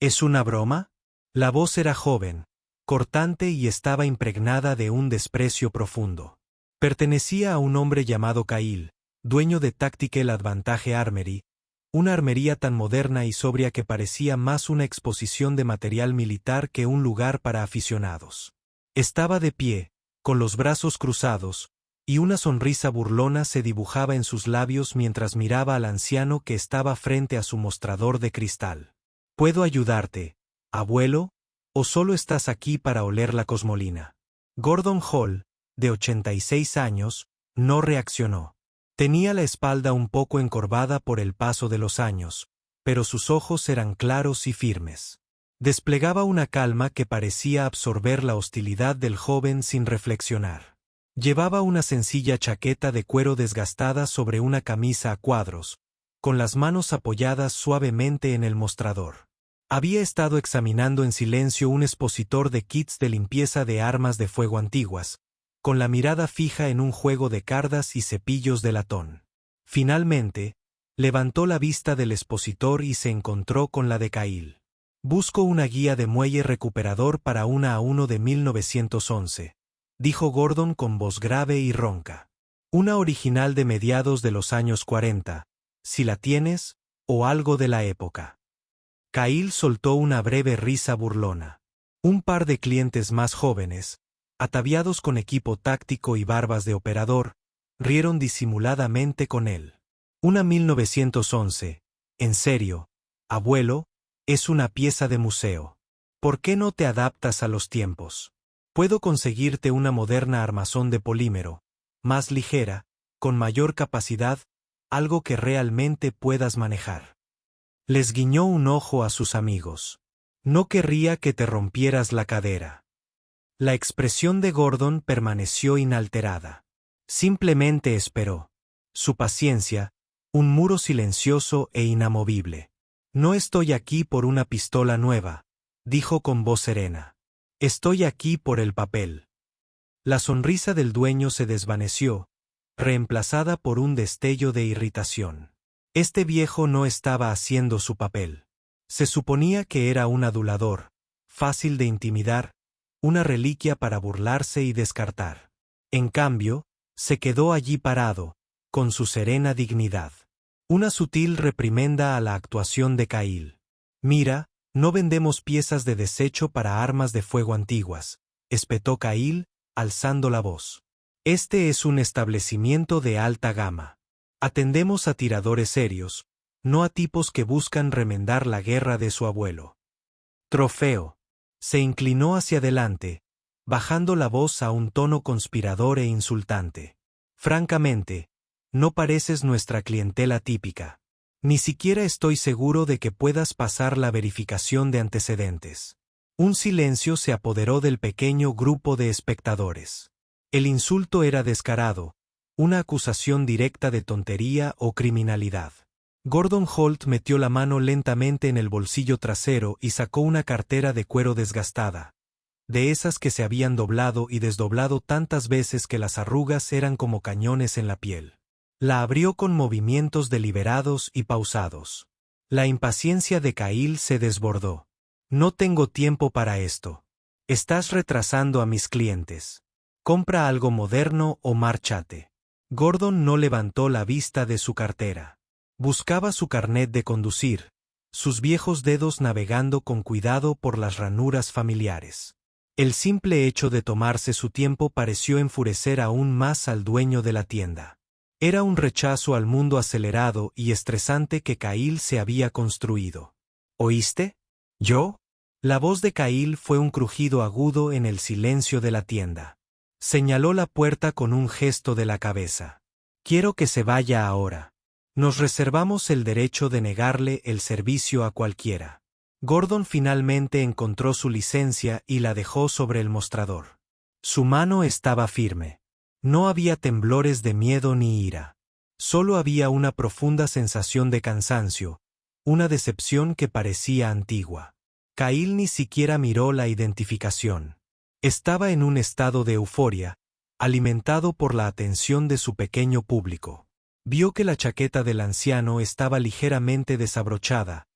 ¿Es una broma? La voz era joven, cortante y estaba impregnada de un desprecio profundo. Pertenecía a un hombre llamado Cahill, dueño de Tactical Advantage Armory, una armería tan moderna y sobria que parecía más una exposición de material militar que un lugar para aficionados. Estaba de pie, con los brazos cruzados, y una sonrisa burlona se dibujaba en sus labios mientras miraba al anciano que estaba frente a su mostrador de cristal. ¿Puedo ayudarte, abuelo, o solo estás aquí para oler la cosmolina? Gordon Hall, de 86 años, no reaccionó. Tenía la espalda un poco encorvada por el paso de los años, pero sus ojos eran claros y firmes. Desplegaba una calma que parecía absorber la hostilidad del joven sin reflexionar. Llevaba una sencilla chaqueta de cuero desgastada sobre una camisa a cuadros, con las manos apoyadas suavemente en el mostrador. Había estado examinando en silencio un expositor de kits de limpieza de armas de fuego antiguas, con la mirada fija en un juego de cardas y cepillos de latón. Finalmente, levantó la vista del expositor y se encontró con la de Cahill. «Busco una guía de muelle recuperador para una A1 de 1911», dijo Gordon con voz grave y ronca. «Una original de mediados de los años 40, si la tienes, o algo de la época». Cahill soltó una breve risa burlona. Un par de clientes más jóvenes, ataviados con equipo táctico y barbas de operador, rieron disimuladamente con él. «Una 1911, en serio, abuelo, es una pieza de museo. ¿Por qué no te adaptas a los tiempos? Puedo conseguirte una moderna armazón de polímero, más ligera, con mayor capacidad, algo que realmente puedas manejar». Les guiñó un ojo a sus amigos. «No querría que te rompieras la cadera». La expresión de Gordon permaneció inalterada. Simplemente esperó. Su paciencia, un muro silencioso e inamovible. «No estoy aquí por una pistola nueva», dijo con voz serena. «Estoy aquí por el papel». La sonrisa del dueño se desvaneció, reemplazada por un destello de irritación. Este viejo no estaba haciendo su papel. Se suponía que era un adulador, fácil de intimidar, una reliquia para burlarse y descartar. En cambio, se quedó allí parado, con su serena dignidad. Una sutil reprimenda a la actuación de Cahill. «Mira, no vendemos piezas de desecho para armas de fuego antiguas», espetó Cahill, alzando la voz. «Este es un establecimiento de alta gama. Atendemos a tiradores serios, no a tipos que buscan remendar la guerra de su abuelo». «Trofeo». Se inclinó hacia adelante, bajando la voz a un tono conspirador e insultante. «Francamente, no pareces nuestra clientela típica. Ni siquiera estoy seguro de que puedas pasar la verificación de antecedentes». Un silencio se apoderó del pequeño grupo de espectadores. El insulto era descarado, una acusación directa de tontería o criminalidad. Gordon Holt metió la mano lentamente en el bolsillo trasero y sacó una cartera de cuero desgastada, de esas que se habían doblado y desdoblado tantas veces que las arrugas eran como cañones en la piel. La abrió con movimientos deliberados y pausados. La impaciencia de Cahill se desbordó. «No tengo tiempo para esto. Estás retrasando a mis clientes. Compra algo moderno o márchate». Gordon no levantó la vista de su cartera. Buscaba su carnet de conducir, sus viejos dedos navegando con cuidado por las ranuras familiares. El simple hecho de tomarse su tiempo pareció enfurecer aún más al dueño de la tienda. Era un rechazo al mundo acelerado y estresante que Cahill se había construido. «¿Oíste? ¿Yo?». La voz de Cahill fue un crujido agudo en el silencio de la tienda. Señaló la puerta con un gesto de la cabeza. «Quiero que se vaya ahora. Nos reservamos el derecho de negarle el servicio a cualquiera». Gordon finalmente encontró su licencia y la dejó sobre el mostrador. Su mano estaba firme. No había temblores de miedo ni ira. Solo había una profunda sensación de cansancio, una decepción que parecía antigua. Cahill ni siquiera miró la identificación. Estaba en un estado de euforia, alimentado por la atención de su pequeño público. Vio que la chaqueta del anciano estaba ligeramente desabrochada,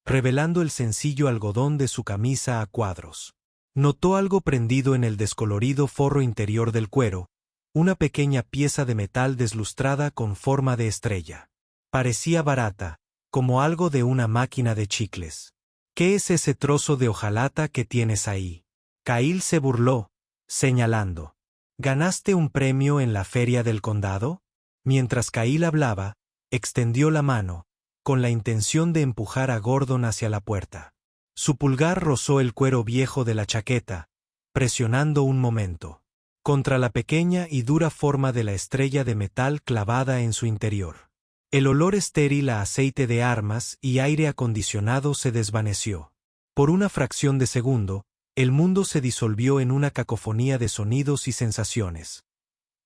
revelando el sencillo algodón de su camisa a cuadros. Notó algo prendido en el descolorido forro interior del cuero, una pequeña pieza de metal deslustrada con forma de estrella. Parecía barata, como algo de una máquina de chicles. ¿Qué es ese trozo de hojalata que tienes ahí? Cahill se burló, señalando. ¿Ganaste un premio en la feria del condado? Mientras Cahill hablaba, extendió la mano, con la intención de empujar a Gordon hacia la puerta. Su pulgar rozó el cuero viejo de la chaqueta, presionando un momento contra la pequeña y dura forma de la estrella de metal clavada en su interior. El olor estéril a aceite de armas y aire acondicionado se desvaneció. Por una fracción de segundo, el mundo se disolvió en una cacofonía de sonidos y sensaciones.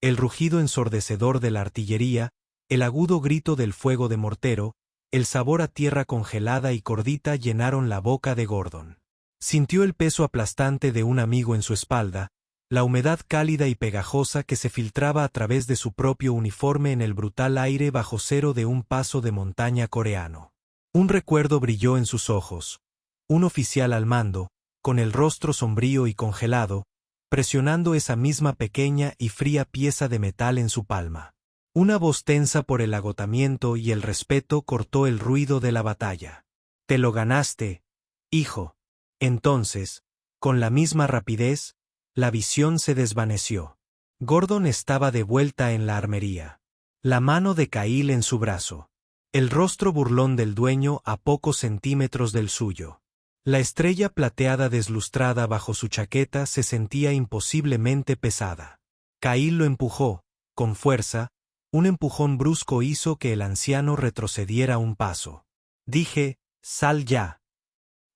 El rugido ensordecedor de la artillería, el agudo grito del fuego de mortero, el sabor a tierra congelada y cordita llenaron la boca de Gordon. Sintió el peso aplastante de un amigo en su espalda, la humedad cálida y pegajosa que se filtraba a través de su propio uniforme en el brutal aire bajo cero de un paso de montaña coreano. Un recuerdo brilló en sus ojos. Un oficial al mando, con el rostro sombrío y congelado, presionando esa misma pequeña y fría pieza de metal en su palma. Una voz tensa por el agotamiento y el respeto cortó el ruido de la batalla. «Te lo ganaste, hijo». Entonces, con la misma rapidez, la visión se desvaneció. Gordon estaba de vuelta en la armería. La mano de Cahill en su brazo. El rostro burlón del dueño a pocos centímetros del suyo. La estrella plateada deslustrada bajo su chaqueta se sentía imposiblemente pesada. Cahill lo empujó, con fuerza. Un empujón brusco hizo que el anciano retrocediera un paso. Dije, «Sal ya».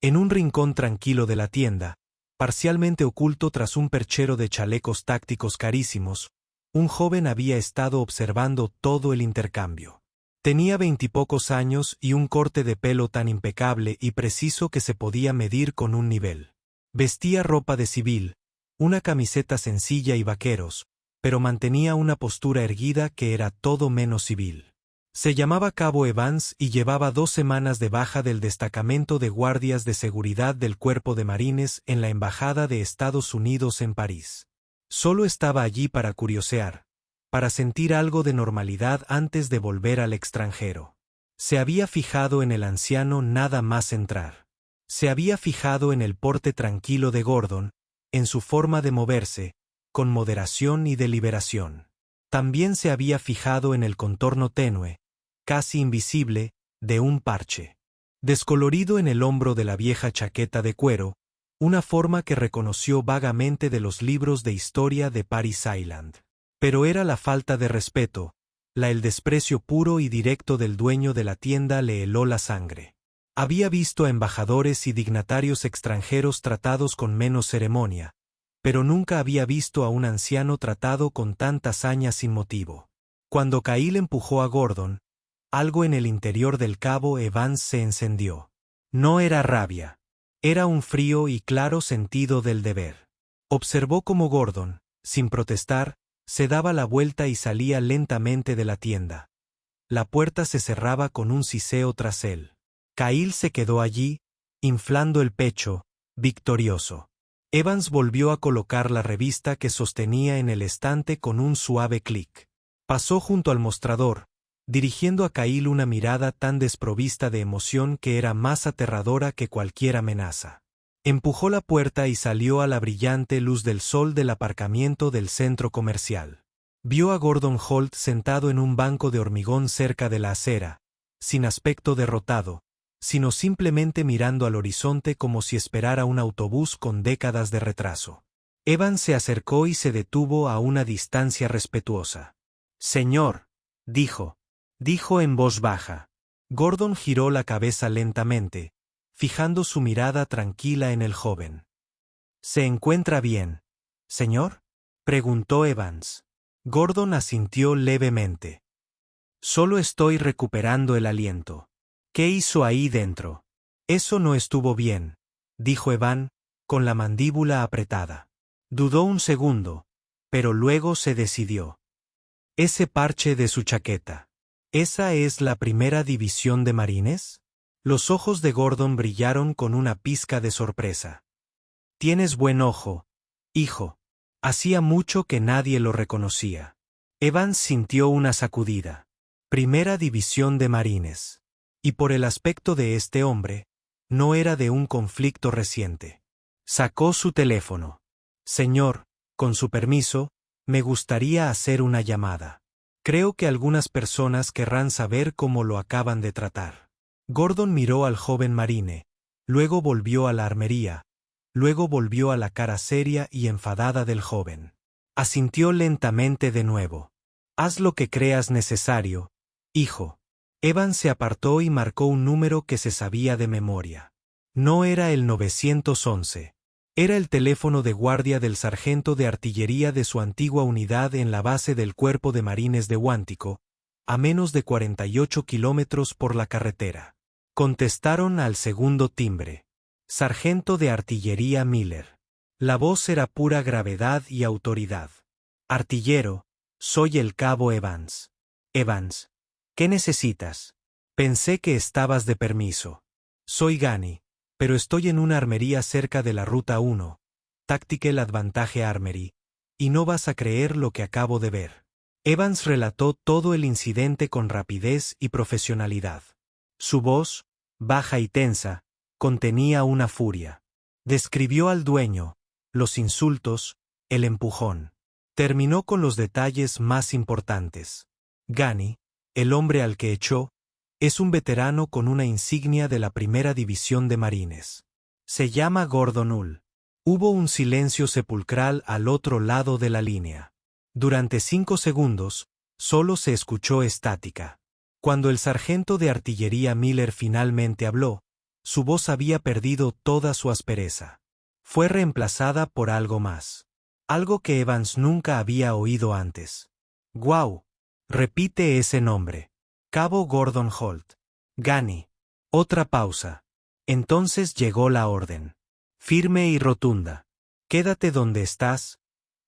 En un rincón tranquilo de la tienda, parcialmente oculto tras un perchero de chalecos tácticos carísimos, un joven había estado observando todo el intercambio. Tenía 20 y pocos años y un corte de pelo tan impecable y preciso que se podía medir con un nivel. Vestía ropa de civil, una camiseta sencilla y vaqueros, pero mantenía una postura erguida que era todo menos civil. Se llamaba Cabo Evans y llevaba 2 semanas de baja del destacamento de guardias de seguridad del Cuerpo de Marines en la Embajada de Estados Unidos en París. Solo estaba allí para curiosear, para sentir algo de normalidad antes de volver al extranjero. Se había fijado en el anciano nada más entrar. Se había fijado en el porte tranquilo de Gordon, en su forma de moverse, con moderación y deliberación. También se había fijado en el contorno tenue, casi invisible, de un parche. Descolorido en el hombro de la vieja chaqueta de cuero, una forma que reconoció vagamente de los libros de historia de Paris Island. Pero era la falta de respeto, el desprecio puro y directo del dueño de la tienda le heló la sangre. Había visto a embajadores y dignatarios extranjeros tratados con menos ceremonia, pero nunca había visto a un anciano tratado con tanta saña sin motivo. Cuando Cahill empujó a Gordon, algo en el interior del Cabo Evans se encendió. No era rabia. Era un frío y claro sentido del deber. Observó cómo Gordon, sin protestar, se daba la vuelta y salía lentamente de la tienda. La puerta se cerraba con un siseo tras él. Cahill se quedó allí, inflando el pecho, victorioso. Evans volvió a colocar la revista que sostenía en el estante con un suave clic. Pasó junto al mostrador, dirigiendo a Cahill una mirada tan desprovista de emoción que era más aterradora que cualquier amenaza. Empujó la puerta y salió a la brillante luz del sol del aparcamiento del centro comercial. Vio a Gordon Holt sentado en un banco de hormigón cerca de la acera, sin aspecto derrotado, sino simplemente mirando al horizonte como si esperara un autobús con décadas de retraso. Evans se acercó y se detuvo a una distancia respetuosa. «Señor», dijo en voz baja. Gordon giró la cabeza lentamente, fijando su mirada tranquila en el joven. «¿Se encuentra bien, señor?», preguntó Evans. Gordon asintió levemente. «Solo estoy recuperando el aliento». «¿Qué hizo ahí dentro?». «Eso no estuvo bien», dijo Evans, con la mandíbula apretada. Dudó un segundo, pero luego se decidió. «Ese parche de su chaqueta. ¿Esa es la primera división de marines?». Los ojos de Gordon brillaron con una pizca de sorpresa. Tienes buen ojo, hijo. Hacía mucho que nadie lo reconocía. Evans sintió una sacudida. Primera División de Marines. Y por el aspecto de este hombre, no era de un conflicto reciente. Sacó su teléfono. Señor, con su permiso, me gustaría hacer una llamada. Creo que algunas personas querrán saber cómo lo acaban de tratar. Gordon miró al joven marine, luego volvió a la armería, luego volvió a la cara seria y enfadada del joven. Asintió lentamente de nuevo. Haz lo que creas necesario, hijo. Evans se apartó y marcó un número que se sabía de memoria. No era el 911. Era el teléfono de guardia del sargento de artillería de su antigua unidad en la base del Cuerpo de Marines de Huántico, a menos de 48 kilómetros por la carretera. Contestaron al segundo timbre. Sargento de artillería Miller. La voz era pura gravedad y autoridad. Artillero, soy el cabo Evans. Evans, ¿qué necesitas? Pensé que estabas de permiso. Soy Gunny, pero estoy en una armería cerca de la Ruta 1, Tactical Advantage Armory, y no vas a creer lo que acabo de ver. Evans relató todo el incidente con rapidez y profesionalidad. Su voz, baja y tensa, contenía una furia. Describió al dueño, los insultos, el empujón. Terminó con los detalles más importantes. Gunny, el hombre al que echó, es un veterano con una insignia de la Primera División de Marines. Se llama Gordon Hull. Hubo un silencio sepulcral al otro lado de la línea. Durante 5 segundos, solo se escuchó estática. Cuando el sargento de artillería Miller finalmente habló, su voz había perdido toda su aspereza. Fue reemplazada por algo más. Algo que Evans nunca había oído antes. «¡Guau!», repite ese nombre. Cabo Gordon Holt. Gunny. Otra pausa. Entonces llegó la orden. Firme y rotunda. Quédate donde estás,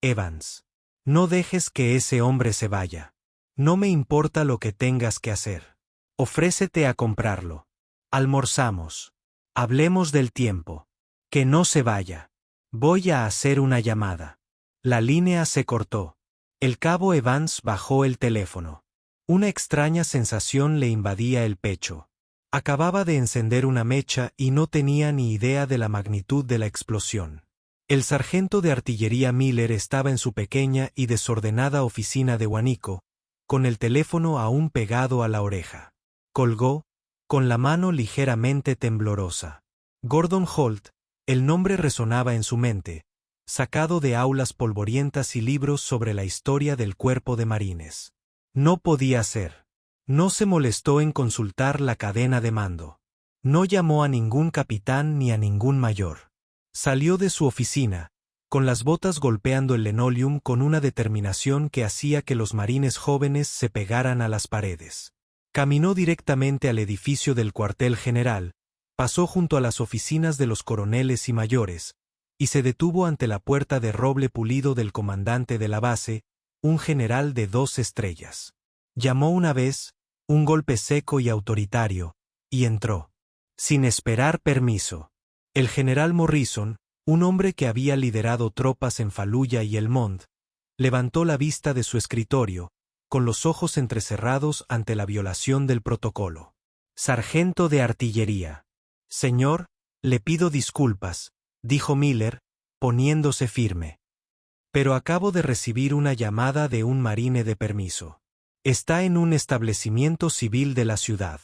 Evans. No dejes que ese hombre se vaya. No me importa lo que tengas que hacer. Ofrécete a comprarlo. Almorzamos. Hablemos del tiempo. Que no se vaya. Voy a hacer una llamada. La línea se cortó. El cabo Evans bajó el teléfono. Una extraña sensación le invadía el pecho. Acababa de encender una mecha y no tenía ni idea de la magnitud de la explosión. El sargento de artillería Miller estaba en su pequeña y desordenada oficina de Huánico, con el teléfono aún pegado a la oreja. Colgó, con la mano ligeramente temblorosa. Gordon Holt, el nombre resonaba en su mente, sacado de aulas polvorientas y libros sobre la historia del Cuerpo de Marines. No podía ser. No se molestó en consultar la cadena de mando. No llamó a ningún capitán ni a ningún mayor. Salió de su oficina, con las botas golpeando el linoleum con una determinación que hacía que los marines jóvenes se pegaran a las paredes. Caminó directamente al edificio del cuartel general, pasó junto a las oficinas de los coroneles y mayores, y se detuvo ante la puerta de roble pulido del comandante de la base, un general de 2 estrellas. Llamó una vez, un golpe seco y autoritario, y entró. Sin esperar permiso. El general Morrison, un hombre que había liderado tropas en Fallujah y El Mont, levantó la vista de su escritorio, con los ojos entrecerrados ante la violación del protocolo. Sargento de artillería. Señor, le pido disculpas, dijo Miller, poniéndose firme. Pero acabo de recibir una llamada de un marine de permiso. Está en un establecimiento civil de la ciudad.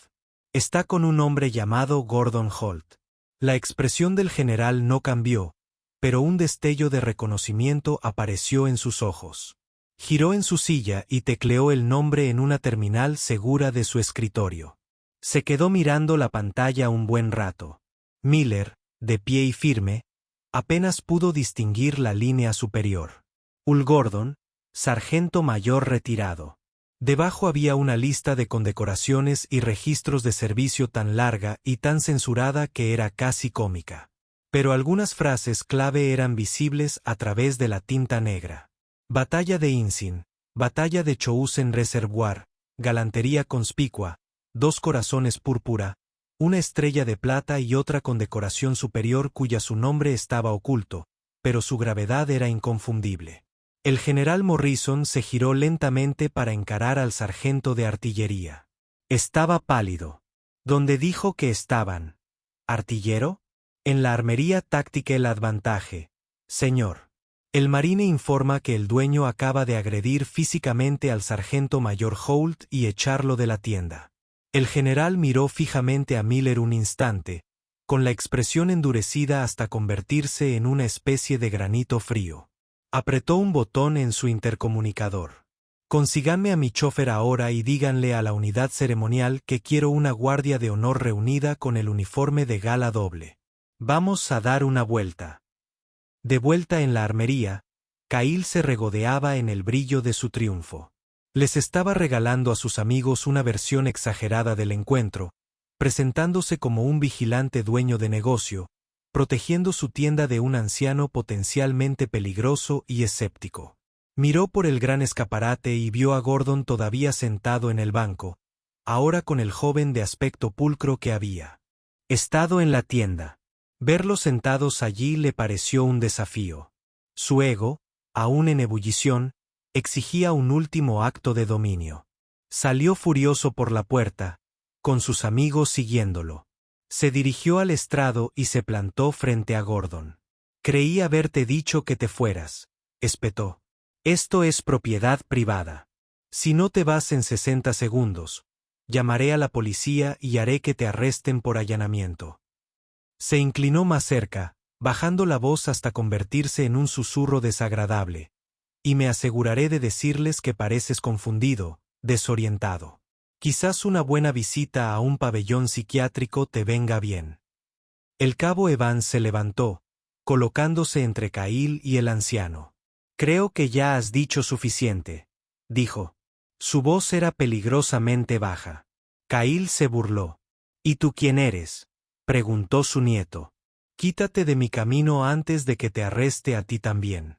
Está con un hombre llamado Gordon Holt. La expresión del general no cambió, pero un destello de reconocimiento apareció en sus ojos. Giró en su silla y tecleó el nombre en una terminal segura de su escritorio. Se quedó mirando la pantalla un buen rato. Miller, de pie y firme, apenas pudo distinguir la línea superior. Hull Gordon, sargento mayor retirado. Debajo había una lista de condecoraciones y registros de servicio tan larga y tan censurada que era casi cómica. Pero algunas frases clave eran visibles a través de la tinta negra. Batalla de Insin, Batalla de Chousén Reservoir, Galantería conspicua, 2 corazones púrpura, una estrella de plata y otra con decoración superior cuya su nombre estaba oculto, pero su gravedad era inconfundible. El general Morrison se giró lentamente para encarar al sargento de artillería. Estaba pálido. ¿Dónde dijo que estaban? ¿Artillero? En la armería táctica El Advantage, señor. El marine informa que el dueño acaba de agredir físicamente al sargento mayor Holt y echarlo de la tienda. El general miró fijamente a Miller un instante, con la expresión endurecida hasta convertirse en una especie de granito frío. Apretó un botón en su intercomunicador. Consíganme a mi chofer ahora y díganle a la unidad ceremonial que quiero una guardia de honor reunida con el uniforme de gala doble. Vamos a dar una vuelta. De vuelta en la armería, Cahill se regodeaba en el brillo de su triunfo. Les estaba regalando a sus amigos una versión exagerada del encuentro, presentándose como un vigilante dueño de negocio, protegiendo su tienda de un anciano potencialmente peligroso y escéptico. Miró por el gran escaparate y vio a Gordon todavía sentado en el banco, ahora con el joven de aspecto pulcro que había estado en la tienda. Verlos sentados allí le pareció un desafío. Su ego, aún en ebullición, exigía un último acto de dominio. Salió furioso por la puerta, con sus amigos siguiéndolo. Se dirigió al estrado y se plantó frente a Gordon. Creí haberte dicho que te fueras, espetó. Esto es propiedad privada. Si no te vas en 60 segundos, llamaré a la policía y haré que te arresten por allanamiento. Se inclinó más cerca, bajando la voz hasta convertirse en un susurro desagradable. Y me aseguraré de decirles que pareces confundido, desorientado. Quizás una buena visita a un pabellón psiquiátrico te venga bien. El cabo Evans se levantó, colocándose entre Cahill y el anciano. Creo que ya has dicho suficiente, dijo. Su voz era peligrosamente baja. Cahill se burló. ¿Y tú quién eres?, preguntó su nieto. Quítate de mi camino antes de que te arreste a ti también.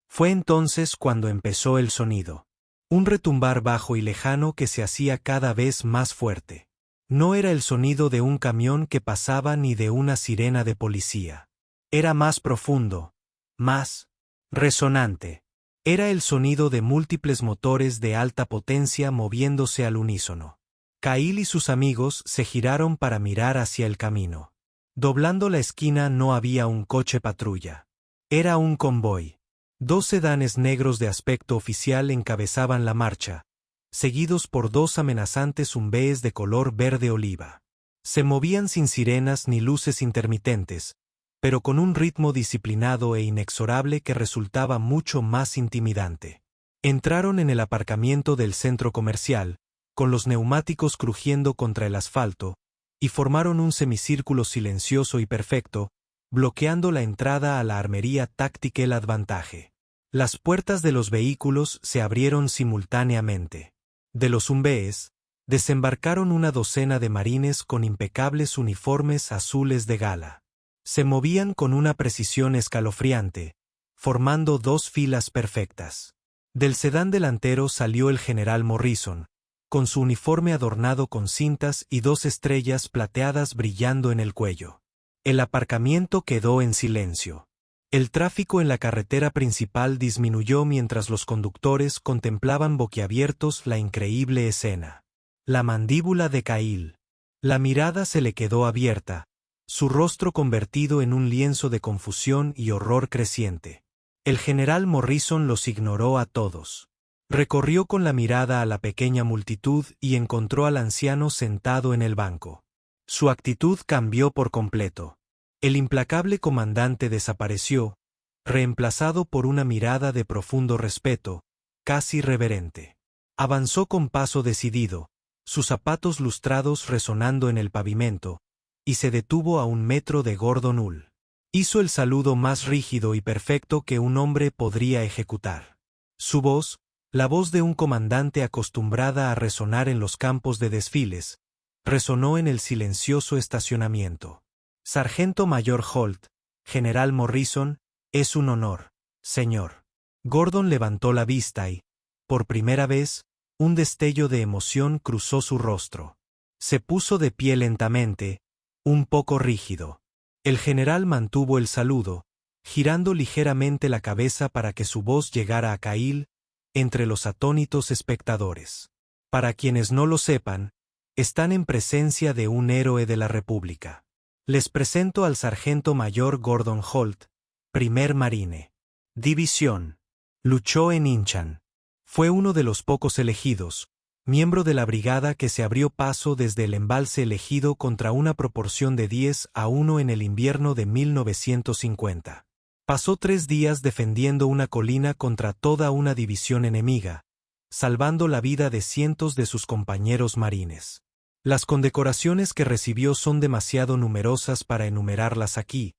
Fue entonces cuando empezó el sonido. Un retumbar bajo y lejano que se hacía cada vez más fuerte. No era el sonido de un camión que pasaba ni de una sirena de policía. Era más profundo, más resonante. Era el sonido de múltiples motores de alta potencia moviéndose al unísono. Cahill y sus amigos se giraron para mirar hacia el camino. Doblando la esquina no había un coche patrulla. Era un convoy. 2 sedanes negros de aspecto oficial encabezaban la marcha, seguidos por 2 amenazantes Humvees de color verde oliva. Se movían sin sirenas ni luces intermitentes, pero con un ritmo disciplinado e inexorable que resultaba mucho más intimidante. Entraron en el aparcamiento del centro comercial, con los neumáticos crujiendo contra el asfalto, y formaron un semicírculo silencioso y perfecto, bloqueando la entrada a la armería táctica El Advantage. Las puertas de los vehículos se abrieron simultáneamente. De los Humvees, desembarcaron una docena de marines con impecables uniformes azules de gala. Se movían con una precisión escalofriante, formando 2 filas perfectas. Del sedán delantero salió el general Morrison, con su uniforme adornado con cintas y 2 estrellas plateadas brillando en el cuello. El aparcamiento quedó en silencio. El tráfico en la carretera principal disminuyó mientras los conductores contemplaban boquiabiertos la increíble escena. La mandíbula de Cahill. La mirada se le quedó abierta, su rostro convertido en un lienzo de confusión y horror creciente. El general Morrison los ignoró a todos. Recorrió con la mirada a la pequeña multitud y encontró al anciano sentado en el banco. Su actitud cambió por completo. El implacable comandante desapareció, reemplazado por una mirada de profundo respeto, casi reverente. Avanzó con paso decidido, sus zapatos lustrados resonando en el pavimento, y se detuvo a 1 metro de Gordon Hull. Hizo el saludo más rígido y perfecto que un hombre podría ejecutar. Su voz, la voz de un comandante acostumbrada a resonar en los campos de desfiles, resonó en el silencioso estacionamiento. Sargento Mayor Holt, General Morrison, es un honor, señor. Gordon levantó la vista y, por primera vez, un destello de emoción cruzó su rostro. Se puso de pie lentamente, un poco rígido. El general mantuvo el saludo, girando ligeramente la cabeza para que su voz llegara a Cahill, entre los atónitos espectadores. Para quienes no lo sepan, están en presencia de un héroe de la República. Les presento al sargento mayor Gordon Holt, primer marine. División. Luchó en Inchan. Fue uno de los pocos elegidos, miembro de la brigada que se abrió paso desde el embalse elegido contra una proporción de 10-1 en el invierno de 1950. Pasó 3 días defendiendo una colina contra toda una división enemiga, salvando la vida de cientos de sus compañeros marines. Las condecoraciones que recibió son demasiado numerosas para enumerarlas aquí,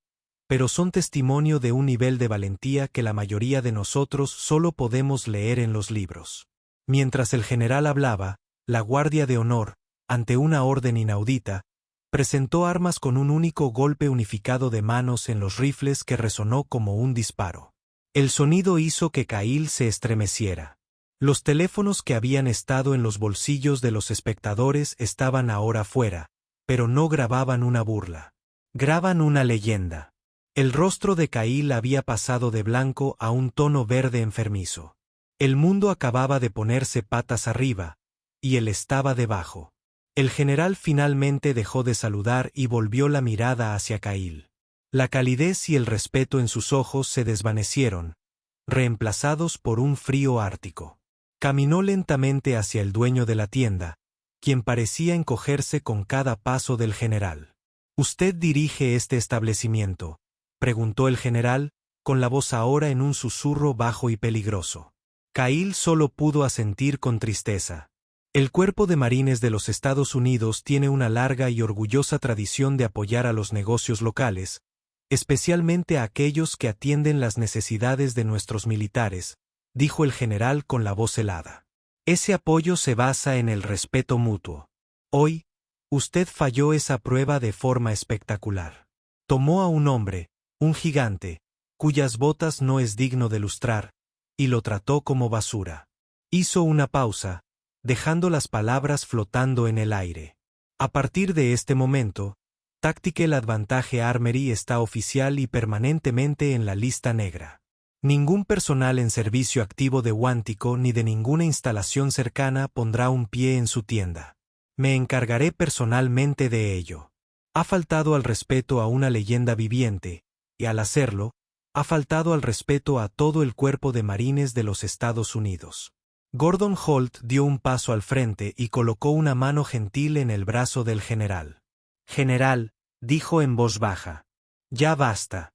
pero son testimonio de un nivel de valentía que la mayoría de nosotros solo podemos leer en los libros. Mientras el general hablaba, la Guardia de Honor, ante una orden inaudita, presentó armas con un único golpe unificado de manos en los rifles que resonó como un disparo. El sonido hizo que Cahill se estremeciera. Los teléfonos que habían estado en los bolsillos de los espectadores estaban ahora fuera, pero no grababan una burla. Graban una leyenda. El rostro de Cahill había pasado de blanco a un tono verde enfermizo. El mundo acababa de ponerse patas arriba, y él estaba debajo. El general finalmente dejó de saludar y volvió la mirada hacia Cahill. La calidez y el respeto en sus ojos se desvanecieron, reemplazados por un frío ártico. Caminó lentamente hacia el dueño de la tienda, quien parecía encogerse con cada paso del general. «¿Usted dirige este establecimiento?», preguntó el general, con la voz ahora en un susurro bajo y peligroso. Cahill solo pudo asentir con tristeza. El Cuerpo de Marines de los Estados Unidos tiene una larga y orgullosa tradición de apoyar a los negocios locales, especialmente a aquellos que atienden las necesidades de nuestros militares, dijo el general con la voz helada. Ese apoyo se basa en el respeto mutuo. Hoy, usted falló esa prueba de forma espectacular. Tomó a un hombre, un gigante, cuyas botas no es digno de lustrar, y lo trató como basura. Hizo una pausa, dejando las palabras flotando en el aire. A partir de este momento, Tactical Advantage Armory está oficial y permanentemente en la lista negra. Ningún personal en servicio activo de Quantico ni de ninguna instalación cercana pondrá un pie en su tienda. Me encargaré personalmente de ello. Ha faltado al respeto a una leyenda viviente, y al hacerlo, ha faltado al respeto a todo el Cuerpo de Marines de los Estados Unidos. Gordon Holt dio un paso al frente y colocó una mano gentil en el brazo del general. «General», dijo en voz baja, «ya basta».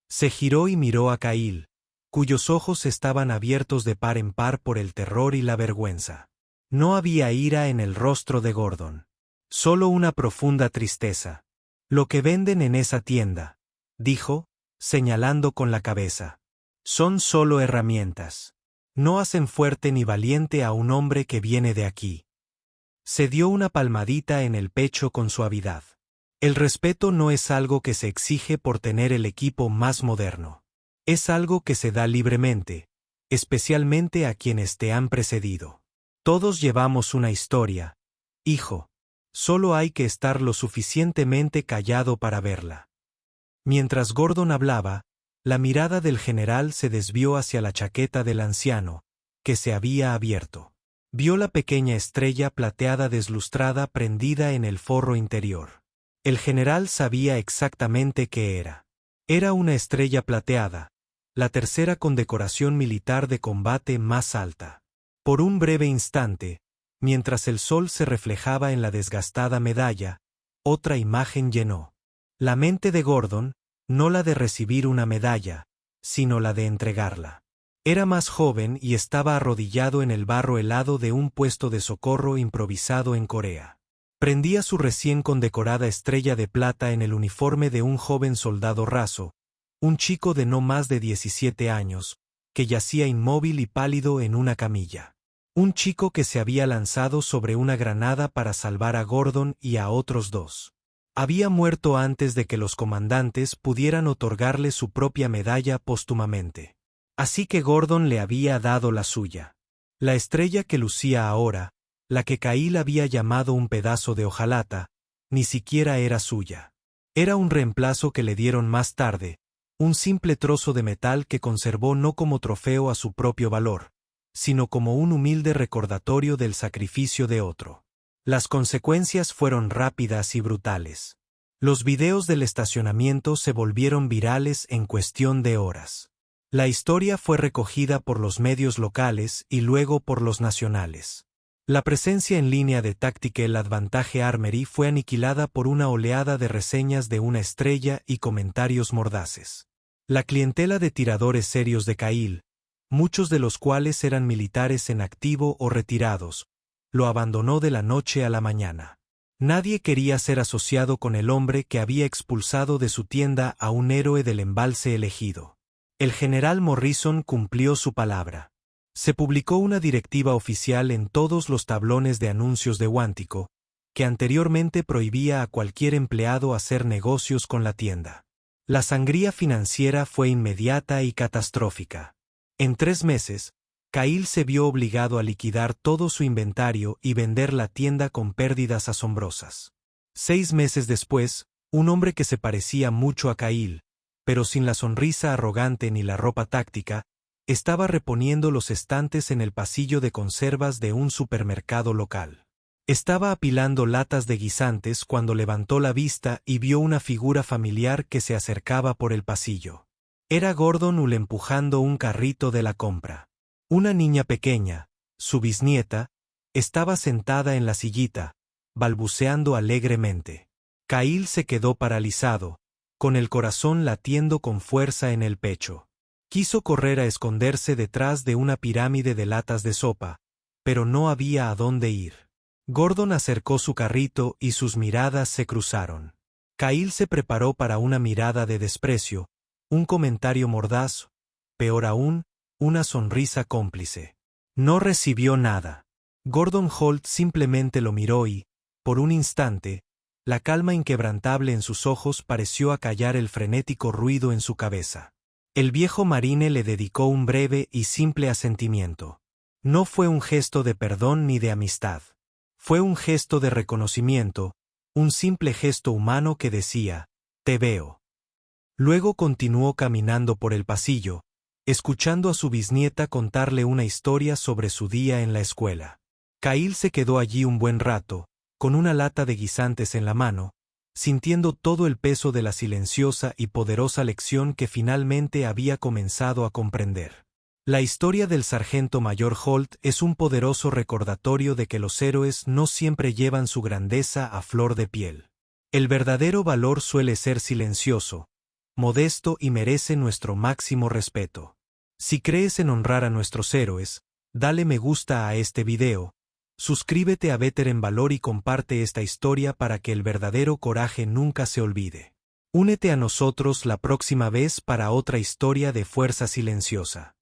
Se giró y miró a Cahill, cuyos ojos estaban abiertos de par en par por el terror y la vergüenza. No había ira en el rostro de Gordon. Solo una profunda tristeza. «Lo que venden en esa tienda», dijo, señalando con la cabeza, «son solo herramientas. No hacen fuerte ni valiente a un hombre que viene de aquí». Se dio una palmadita en el pecho con suavidad. El respeto no es algo que se exige por tener el equipo más moderno. Es algo que se da libremente, especialmente a quienes te han precedido. Todos llevamos una historia, hijo. Solo hay que estar lo suficientemente callado para verla. Mientras Gordon hablaba, la mirada del general se desvió hacia la chaqueta del anciano, que se había abierto. Vio la pequeña estrella plateada deslustrada prendida en el forro interior. El general sabía exactamente qué era. Era una estrella plateada, la tercera condecoración militar de combate más alta. Por un breve instante, mientras el sol se reflejaba en la desgastada medalla, otra imagen llenó la mente de Gordon, no la de recibir una medalla, sino la de entregarla. Era más joven y estaba arrodillado en el barro helado de un puesto de socorro improvisado en Corea. Prendía su recién condecorada estrella de plata en el uniforme de un joven soldado raso, un chico de no más de 17 años, que yacía inmóvil y pálido en una camilla. Un chico que se había lanzado sobre una granada para salvar a Gordon y a otros 2. Había muerto antes de que los comandantes pudieran otorgarle su propia medalla póstumamente. Así que Gordon le había dado la suya. La estrella que lucía ahora, La que Cahill había llamado un pedazo de hojalata, ni siquiera era suya. Era un reemplazo que le dieron más tarde, un simple trozo de metal que conservó no como trofeo a su propio valor, sino como un humilde recordatorio del sacrificio de otro. Las consecuencias fueron rápidas y brutales. Los videos del estacionamiento se volvieron virales en cuestión de horas. La historia fue recogida por los medios locales y luego por los nacionales. La presencia en línea de Tactical Advantage Armory fue aniquilada por una oleada de reseñas de una estrella y comentarios mordaces. La clientela de tiradores serios de Cahill, muchos de los cuales eran militares en activo o retirados, lo abandonó de la noche a la mañana. Nadie quería ser asociado con el hombre que había expulsado de su tienda a un héroe del embalse elegido. El general Morrison cumplió su palabra. Se publicó una directiva oficial en todos los tablones de anuncios de Quantico, que anteriormente prohibía a cualquier empleado hacer negocios con la tienda. La sangría financiera fue inmediata y catastrófica. En 3 meses, Cahill se vio obligado a liquidar todo su inventario y vender la tienda con pérdidas asombrosas. 6 meses después, un hombre que se parecía mucho a Cahill, pero sin la sonrisa arrogante ni la ropa táctica, estaba reponiendo los estantes en el pasillo de conservas de un supermercado local. Estaba apilando latas de guisantes cuando levantó la vista y vio una figura familiar que se acercaba por el pasillo. Era Gordon Hull empujando un carrito de la compra. Una niña pequeña, su bisnieta, estaba sentada en la sillita, balbuceando alegremente. Cahill se quedó paralizado, con el corazón latiendo con fuerza en el pecho. Quiso correr a esconderse detrás de una pirámide de latas de sopa, pero no había a dónde ir. Gordon acercó su carrito y sus miradas se cruzaron. Cahill se preparó para una mirada de desprecio, un comentario mordaz, peor aún, una sonrisa cómplice. No recibió nada. Gordon Holt simplemente lo miró y, por un instante, la calma inquebrantable en sus ojos pareció acallar el frenético ruido en su cabeza. El viejo marine le dedicó un breve y simple asentimiento. No fue un gesto de perdón ni de amistad. Fue un gesto de reconocimiento, un simple gesto humano que decía, «Te veo». Luego continuó caminando por el pasillo, escuchando a su bisnieta contarle una historia sobre su día en la escuela. Cahill se quedó allí un buen rato, con una lata de guisantes en la mano, sintiendo todo el peso de la silenciosa y poderosa lección que finalmente había comenzado a comprender. La historia del sargento mayor Holt es un poderoso recordatorio de que los héroes no siempre llevan su grandeza a flor de piel. El verdadero valor suele ser silencioso, modesto y merece nuestro máximo respeto. Si crees en honrar a nuestros héroes, dale me gusta a este video, suscríbete a Better en Valor y comparte esta historia para que el verdadero coraje nunca se olvide. Únete a nosotros la próxima vez para otra historia de fuerza silenciosa.